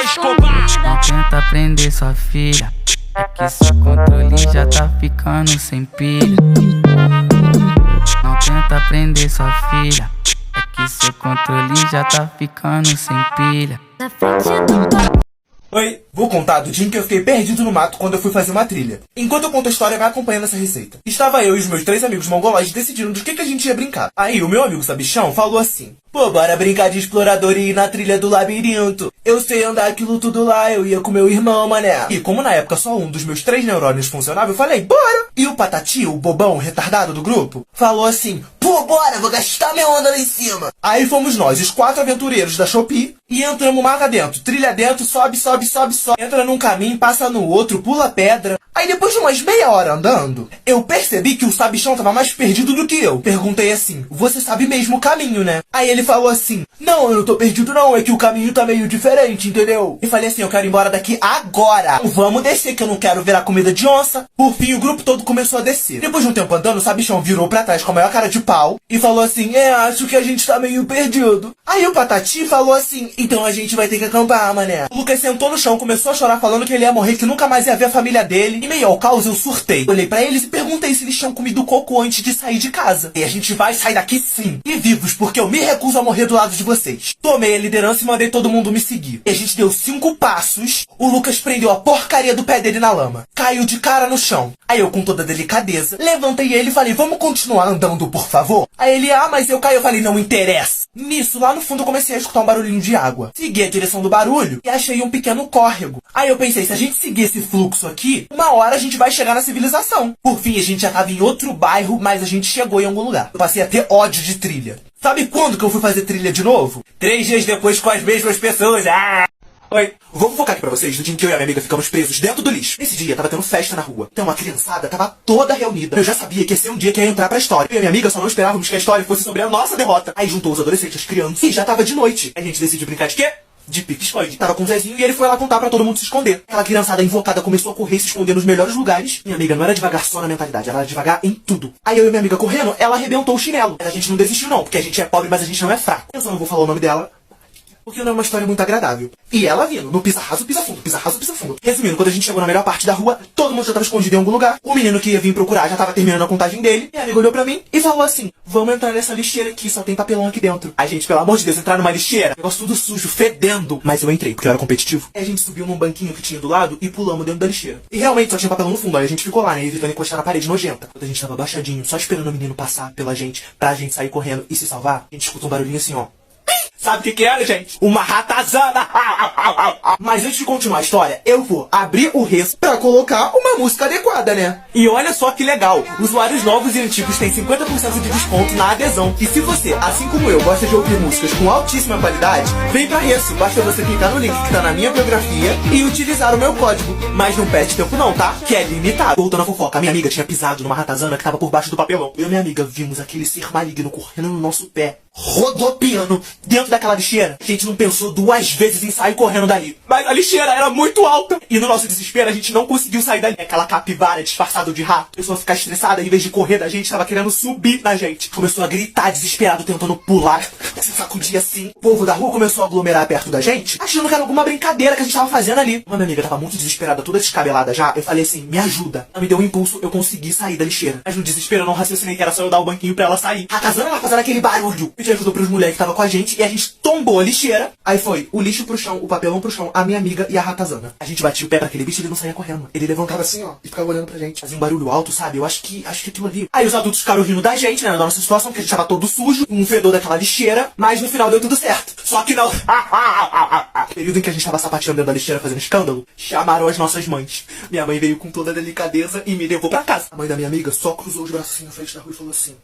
Escobar. Não tenta prender sua filha, é que seu controle já tá ficando sem pilha. Não tenta prender sua filha, é que seu controle já tá ficando sem pilha. Na frente do Oi, vou contar do dia em que eu fiquei perdido no mato quando eu fui fazer uma trilha. Enquanto eu conto a história, vai acompanhando essa receita. Estava eu e os meus 3 amigos mongolóides decidindo do que a gente ia brincar. Aí o meu amigo Sabichão falou assim: pô, bora brincar de explorador e ir na trilha do labirinto. Eu sei andar aquilo tudo lá, eu ia com meu irmão, mané. E como na época só um dos meus 3 neurônios funcionava, eu falei, bora! E o Patati, o bobão, o retardado do grupo, falou assim: pô, bora, vou gastar minha onda lá em cima. Aí fomos nós, os 4 aventureiros da Shopee, e entramos mata dentro, trilha dentro, sobe, sobe, sobe, sobe. Entra num caminho, passa no outro, pula pedra. Aí depois de umas meia hora andando, eu percebi que o Sabichão tava mais perdido do que eu. Perguntei assim: você sabe mesmo o caminho, né? Aí ele falou assim: não, eu não tô perdido não, é que o caminho tá meio diferente, entendeu? E falei assim: eu quero ir embora daqui agora. Vamos descer que eu não quero virar comida de onça. Por fim, o grupo todo começou a descer. Depois de um tempo andando, o Sabichão virou pra trás com a maior cara de pau e falou assim: acho que a gente tá meio perdido. Aí o Patati falou assim: então a gente vai ter que acampar, mané. O Lucas sentou no chão, começou a chorar falando que ele ia morrer, que nunca mais ia ver a família dele. E meio ao caos eu surtei. Olhei pra eles e perguntei se eles tinham comido cocô antes de sair de casa. E a gente vai sair daqui sim, e vivos, porque eu me recuso a morrer do lado de vocês. Tomei a liderança e mandei todo mundo me seguir. E a gente deu 5 passos, o Lucas prendeu a porcaria do pé dele na lama. Caiu de cara no chão. Aí eu, com toda delicadeza, levantei ele e falei: vamos continuar andando, por favor? Aí ele: mas eu caí. Eu falei: não interessa. Nisso, lá no fundo, eu comecei a escutar um barulhinho de água. Segui a direção do barulho e achei um pequeno córrego. Aí eu pensei: se a gente seguir esse fluxo aqui, uma hora a gente vai chegar na civilização. Por fim, a gente já tava em outro bairro, mas a gente chegou em algum lugar. Eu passei a ter ódio de trilha. Sabe quando que eu fui fazer trilha de novo? 3 dias depois com as mesmas pessoas. Oi, vou focar aqui pra vocês do dia em que eu e a minha amiga ficamos presos dentro do lixo. Nesse dia tava tendo festa na rua, então a criançada tava toda reunida. Eu já sabia que ia ser um dia que ia entrar pra história. Eu e a minha amiga só não esperávamos que a história fosse sobre a nossa derrota. Aí juntou os adolescentes, as crianças, e já tava de noite. A gente decidiu brincar de quê? De pique-esconde. Tava com o Zezinho e ele foi lá contar pra todo mundo se esconder. Aquela criançada invocada começou a correr e se esconder nos melhores lugares. Minha amiga não era devagar só na mentalidade, ela era devagar em tudo. Aí eu e minha amiga correndo, ela arrebentou o chinelo. Mas a gente não desistiu não, porque a gente é pobre, mas a gente não é fraco. Eu só não vou falar o nome dela, porque não é uma história muito agradável. E ela vindo, no pisa raso, pisa fundo, pisa raso, pisa fundo. Resumindo, quando a gente chegou na melhor parte da rua, todo mundo já tava escondido em algum lugar. O menino que ia vir procurar já tava terminando a contagem dele. Minha amiga olhou pra mim e falou assim: vamos entrar nessa lixeira aqui, só tem papelão aqui dentro. A gente, pelo amor de Deus, entrar numa lixeira. Negócio tudo sujo, fedendo. Mas eu entrei, porque eu era competitivo. Aí a gente subiu num banquinho que tinha do lado e pulamos dentro da lixeira. E realmente só tinha papelão no fundo, aí a gente ficou lá, né, evitando encostar na parede nojenta. Quando a gente tava abaixadinho, só esperando o menino passar pela gente, pra gente sair correndo e se salvar, a gente escuta um barulhinho assim, ó. Sabe o que era, gente? Uma ratazana! Mas antes de continuar a história, eu vou abrir o Reels pra colocar uma música adequada, né? E olha só que legal! Usuários novos e antigos têm 50% de desconto na adesão. E se você, assim como eu, gosta de ouvir músicas com altíssima qualidade, vem pra isso! Basta você clicar no link que tá na minha biografia e utilizar o meu código. Mas não perde tempo não, tá? Que é limitado. Voltando à fofoca, a minha amiga tinha pisado numa ratazana que tava por baixo do papelão. Eu e minha amiga vimos aquele ser maligno correndo no nosso pé, rodopiando dentro daquela lixeira. A gente não pensou 2 vezes em sair correndo dali. Mas a lixeira era muito alta. E no nosso desespero a gente não conseguiu sair dali. Aquela capivara disfarçada de rato começou a ficar estressada. Em vez de correr da gente, tava querendo subir na gente. Começou a gritar desesperado, tentando pular, se sacudir assim. O povo da rua começou a aglomerar perto da gente, achando que era alguma brincadeira que a gente tava fazendo ali. Uma minha amiga tava muito desesperada, toda descabelada já. Eu falei assim: me ajuda. Ela me deu um impulso, eu consegui sair da lixeira. Mas no desespero eu não raciocinei que era só eu dar o banquinho pra ela sair. A casana ela fazendo aquele barulho. A gente ajudou pros moleques que tava com a gente e a gente tombou a lixeira. Aí foi o lixo pro chão, o papelão pro chão, a minha amiga e a ratazana. A gente batia o pé pra aquele bicho e ele não saía correndo. Ele levantava assim, ó, e ficava olhando pra gente. Fazia um barulho alto, sabe? Eu acho que aquilo ali. Aí os adultos ficaram rindo da gente, né? Na nossa situação, porque a gente tava todo sujo, um fedor daquela lixeira. Mas no final deu tudo certo. Só que não. No período em que a gente tava sapateando dentro da lixeira fazendo escândalo, chamaram as nossas mães. Minha mãe veio com toda a delicadeza e me levou pra casa. A mãe da minha amiga só cruzou os braços assim na frente da rua e falou assim: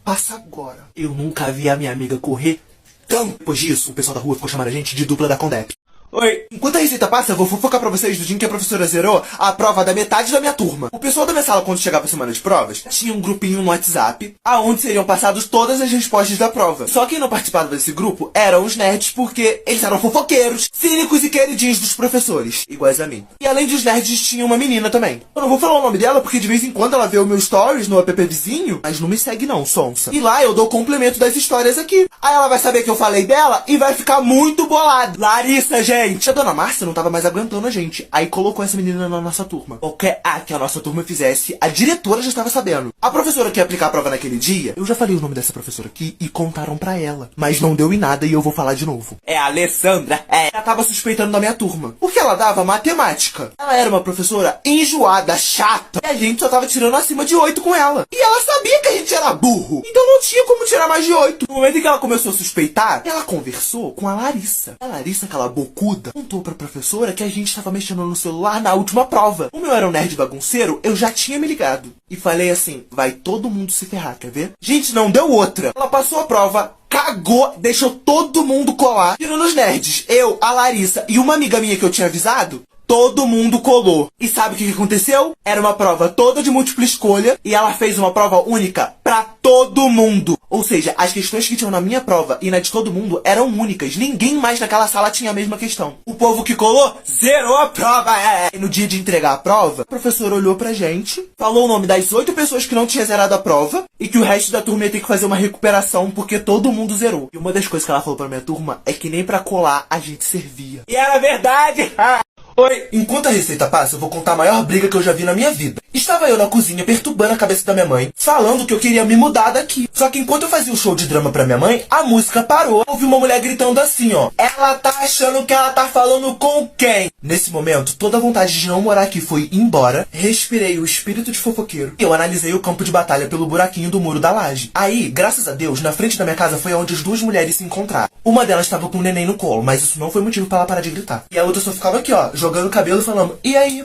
passa agora. Eu nunca vi a minha amiga correr tão. Depois disso, o pessoal da rua ficou chamando a gente de dupla da Condep. Oi, enquanto a receita passa, eu vou fofocar pra vocês do dia em que a professora zerou a prova da metade da minha turma. O pessoal da minha sala, quando chegava a semana de provas, tinha um grupinho no WhatsApp, aonde seriam passadas todas as respostas da prova. Só quem não participava desse grupo eram os nerds, porque eles eram fofoqueiros, cínicos e queridinhos dos professores, iguais a mim. E além dos nerds, tinha uma menina também. Eu não vou falar o nome dela, porque de vez em quando ela vê o meu stories no app vizinho, mas não me segue não, sonsa. E lá eu dou complemento das histórias aqui. Aí ela vai saber que eu falei dela e vai ficar muito bolada. Larissa, gente! gente. A dona Márcia não tava mais aguentando a gente. Aí colocou essa menina na nossa turma. Qualquer A que a nossa turma fizesse, a diretora já estava sabendo. A professora que ia aplicar a prova naquele dia, eu já falei o nome dessa professora aqui e contaram pra ela. Mas não deu em nada e eu vou falar de novo. É a Alessandra. Ela tava suspeitando da minha turma. Porque ela dava matemática. Ela era uma professora enjoada, chata. E a gente só tava tirando acima de 8 com ela. E ela sabia que a gente era burro. Então não tinha como tirar mais de 8. No momento em que ela começou a suspeitar, ela conversou com a Larissa. A Larissa, aquela bocuda, contou pra professora que a gente tava mexendo no celular na última prova. Como eu era um nerd bagunceiro, eu já tinha me ligado. E falei assim, vai todo mundo se ferrar, quer ver? Gente, não deu outra. Ela passou a prova, cagou, deixou todo mundo colar. Tirando os nerds, eu, a Larissa e uma amiga minha que eu tinha avisado, todo mundo colou. E sabe o que aconteceu? Era uma prova toda de múltipla escolha e ela fez uma prova única pra todo mundo. Ou seja, as questões que tinham na minha prova e na de todo mundo eram únicas. Ninguém mais naquela sala tinha a mesma questão. O povo que colou zerou a prova. E no dia de entregar a prova, o professor olhou pra gente, falou o nome das 8 pessoas que não tinha zerado a prova e que o resto da turma ia ter que fazer uma recuperação porque todo mundo zerou. E uma das coisas que ela falou pra minha turma é que nem pra colar a gente servia. E era verdade! Oi! Enquanto a receita passa, eu vou contar a maior briga que eu já vi na minha vida. Estava eu na cozinha perturbando a cabeça da minha mãe, falando que eu queria me mudar daqui. Só que enquanto eu fazia um show de drama pra minha mãe, a música parou. Eu ouvi uma mulher gritando assim, ó. Ela tá achando que ela tá falando com quem? Nesse momento, toda a vontade de não morar aqui foi embora. Respirei o espírito de fofoqueiro. E eu analisei o campo de batalha pelo buraquinho do muro da laje. Aí, graças a Deus, na frente da minha casa foi onde as duas mulheres se encontraram. Uma delas estava com o neném no colo, mas isso não foi motivo pra ela parar de gritar. E a outra só ficava aqui, ó, jogando o cabelo e falando, e aí?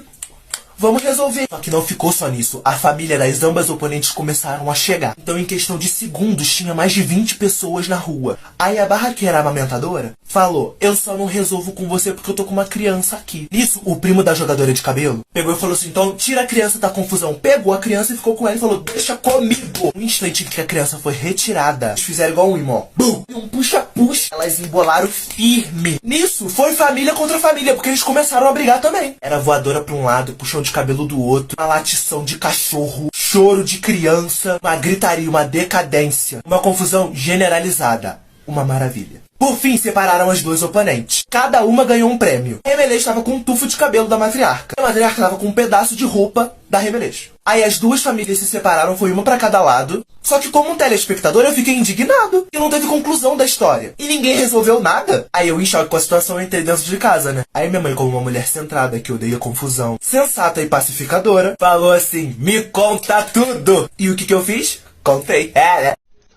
Vamos resolver. Só que não ficou só nisso. A família das ambas oponentes começaram a chegar. Então, em questão de segundos, tinha mais de 20 pessoas na rua. Aí a barraqueira amamentadora falou, eu só não resolvo com você porque eu tô com uma criança aqui. Nisso, o primo da jogadora de cabelo pegou e falou assim, então tira a criança da confusão. Pegou a criança e ficou com ela e falou, deixa comigo. No instante em que a criança foi retirada, eles fizeram igual um imã, ó. Bum! Um puxa-puxa. Elas embolaram firme. Nisso, foi família contra família, porque eles começaram a brigar também. Era voadora pra um lado, puxão de cabelo do outro, uma latição de cachorro, choro de criança, uma gritaria, uma decadência, uma confusão generalizada. Uma maravilha. Por fim, separaram as duas oponentes. Cada uma ganhou um prêmio. Rebelês estava com um tufo de cabelo da matriarca. A matriarca estava com um pedaço de roupa da Rebelês. Aí as duas famílias se separaram, foi uma pra cada lado. Só que como um telespectador eu fiquei indignado. E não teve conclusão da história. E ninguém resolveu nada. Aí eu em choque com a situação entrei dentro de casa, né? Aí minha mãe, como uma mulher centrada que odeia confusão, sensata e pacificadora, falou assim, me conta tudo. E o que eu fiz? Contei. Né?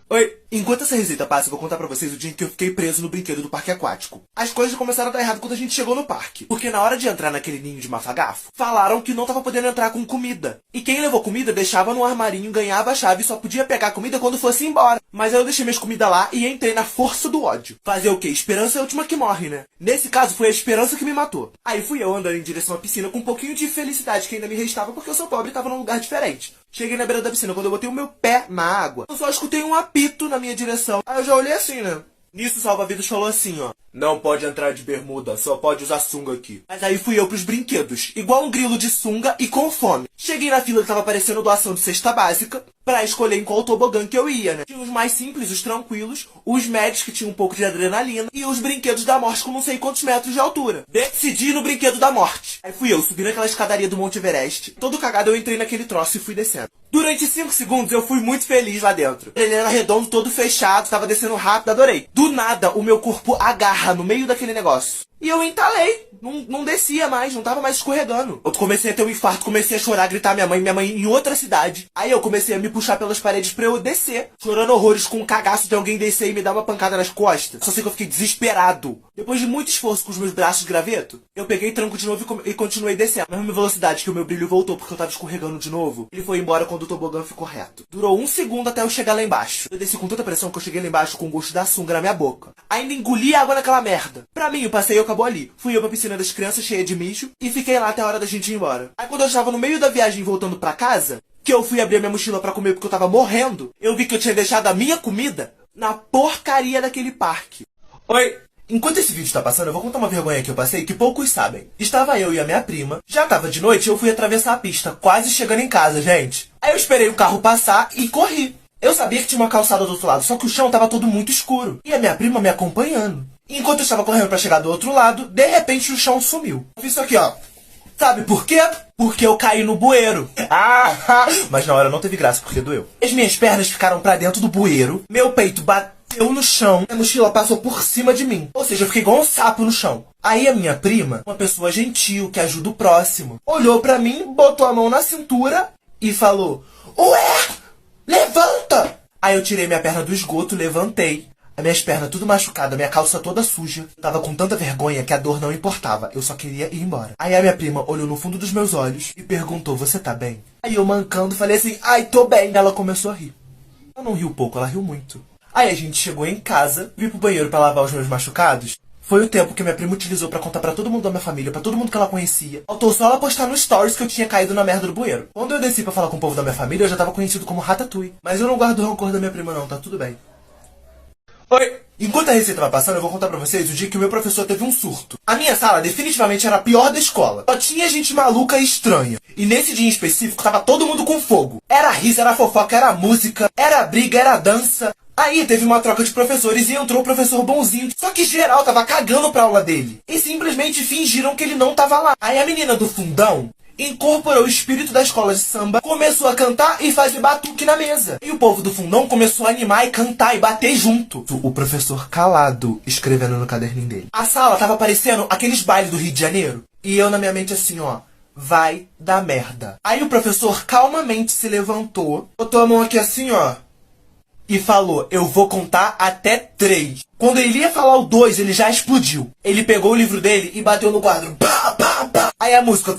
Oi! Enquanto essa receita passa, eu vou contar pra vocês o dia em que eu fiquei preso no brinquedo do parque aquático. As coisas começaram a dar errado quando a gente chegou no parque. Porque na hora de entrar naquele ninho de mafagafo, falaram que não tava podendo entrar com comida. E quem levou comida deixava no armarinho, ganhava a chave e só podia pegar a comida quando fosse embora. Mas aí eu deixei minhas comidas lá e entrei na força do ódio. Fazer o quê? Esperança é a última que morre, né? Nesse caso, foi a esperança que me matou. Aí fui eu andando em direção à piscina com um pouquinho de felicidade que ainda me restava porque eu sou pobre e tava num lugar diferente. Cheguei na beira da piscina, quando eu botei o meu pé na água, eu só escutei um apito na minha direção. Aí eu já olhei assim, né? Nisso o salva-vidas falou assim, ó. Não pode entrar de bermuda, só pode usar sunga aqui. Mas aí fui eu pros brinquedos, igual um grilo de sunga e com fome. Cheguei na fila que tava aparecendo doação de cesta básica, pra escolher em qual tobogã que eu ia, né? Tinha os mais simples, os tranquilos, os médios que tinham um pouco de adrenalina e os brinquedos da morte com não sei quantos metros de altura. Decidi ir no brinquedo da morte. Aí fui eu, subi naquela escadaria do Monte Everest. Todo cagado eu entrei naquele troço e fui descendo. Durante 5 segundos eu fui muito feliz lá dentro. Ele era redondo, todo fechado, tava descendo rápido, adorei. Do nada, o meu corpo agarra no meio daquele negócio. E eu entalei. Não descia mais, não tava mais escorregando. Eu comecei a ter um infarto, comecei a chorar, gritar minha mãe em outra cidade. Aí eu comecei a me puxar pelas paredes pra eu descer. Chorando horrores com um cagaço de alguém descer e me dar uma pancada nas costas. Só sei que eu fiquei desesperado. Depois de muito esforço com os meus braços de graveto, eu peguei tranco de novo e continuei descendo. Na mesma velocidade que o meu brilho voltou porque eu tava escorregando de novo. Ele foi embora quando o tobogã ficou reto. Durou 1 segundo até eu chegar lá embaixo. Eu desci com tanta pressão que eu cheguei lá embaixo com o gosto da sunga na minha boca. Ainda engoli água naquela merda. Pra mim, o passeio acabou ali. Fui eu pra piscina das crianças cheia de mijo e fiquei lá até a hora da gente ir embora. Aí quando eu estava no meio da viagem voltando pra casa, que eu fui abrir a minha mochila pra comer porque eu tava morrendo, eu vi que eu tinha deixado a minha comida na porcaria daquele parque. Oi! Enquanto esse vídeo tá passando, eu vou contar uma vergonha que eu passei que poucos sabem. Estava eu e a minha prima, já tava de noite e eu fui atravessar a pista, quase chegando em casa, gente. Aí eu esperei o carro passar e corri. Eu sabia que tinha uma calçada do outro lado, só que o chão tava todo muito escuro. E a minha prima me acompanhando. Enquanto eu estava correndo pra chegar do outro lado, de repente o chão sumiu. Eu fiz isso aqui, ó. Sabe por quê? Porque eu caí no bueiro. Mas na hora não teve graça, porque doeu. As minhas pernas ficaram pra dentro do bueiro, meu peito bateu no chão, a mochila passou por cima de mim. Ou seja, eu fiquei igual um sapo no chão. Aí a minha prima, uma pessoa gentil, que ajuda o próximo, olhou pra mim, botou a mão na cintura e falou: ué, levanta! Aí eu tirei minha perna do esgoto, levantei. As minhas pernas tudo machucadas, minha calça toda suja. Eu tava com tanta vergonha que a dor não importava. Eu só queria ir embora. Aí a minha prima olhou no fundo dos meus olhos e perguntou: você tá bem? Aí eu mancando falei assim: ai, tô bem. Ela começou a rir. Ela não riu pouco, ela riu muito. Aí a gente chegou em casa, vi pro banheiro pra lavar os meus machucados. Foi o tempo que minha prima utilizou pra contar pra todo mundo da minha família, pra todo mundo que ela conhecia. Faltou só ela postar no stories que eu tinha caído na merda do bueiro. Quando eu desci pra falar com o povo da minha família, eu já tava conhecido como Ratatouille. Mas eu não guardo o rancor da minha prima não, tá tudo bem. Oi! Enquanto a receita vai passando, eu vou contar pra vocês o dia que o meu professor teve um surto. A minha sala definitivamente era a pior da escola. Só tinha gente maluca e estranha. E nesse dia em específico, tava todo mundo com fogo. Era riso, era fofoca, era música, era briga, era dança. Aí teve uma troca de professores e entrou o professor bonzinho. Só que geral tava cagando pra aula dele. E simplesmente fingiram que ele não tava lá. Aí a menina do fundão incorporou o espírito da escola de samba, começou a cantar e fazer batuque na mesa. E o povo do fundão começou a animar e cantar e bater junto. O professor calado, escrevendo no caderninho dele. A sala tava parecendo aqueles bailes do Rio de Janeiro. E eu na minha mente assim, ó: vai dar merda. Aí o professor calmamente se levantou, botou a mão aqui assim, ó, e falou: eu vou contar até 3. Quando ele ia falar o 2, ele já explodiu. Ele pegou o livro dele e bateu no quadro. Pá, pá, pá. Aí a música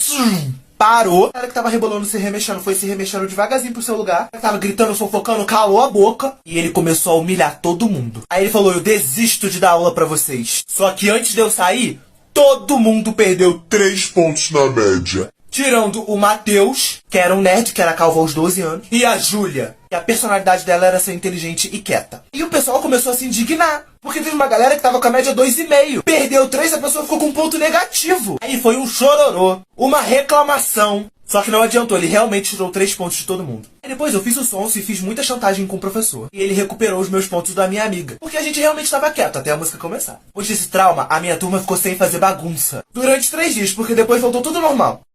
parou. O cara que tava rebolando, se remexendo, foi se remexendo devagarzinho pro seu lugar. Ele tava gritando, fofocando, calou a boca. E ele começou a humilhar todo mundo. Aí ele falou: eu desisto de dar aula pra vocês. Só que antes de eu sair, todo mundo perdeu 3 pontos na média. Tirando o Matheus, que era um nerd, que era calvo aos 12 anos. E a Júlia, que a personalidade dela era ser inteligente e quieta. E o pessoal começou a se indignar. Porque teve uma galera que tava com a média 2,5. Perdeu 3, a pessoa ficou com um ponto negativo. Aí foi um chororô, uma reclamação. Só que não adiantou, ele realmente tirou 3 pontos de todo mundo. Aí depois eu fiz o sonso e fiz muita chantagem com o professor. E ele recuperou os meus pontos da minha amiga. Porque a gente realmente estava quieto até a música começar. Depois desse trauma, a minha turma ficou sem fazer bagunça durante 3 dias, porque depois voltou tudo normal.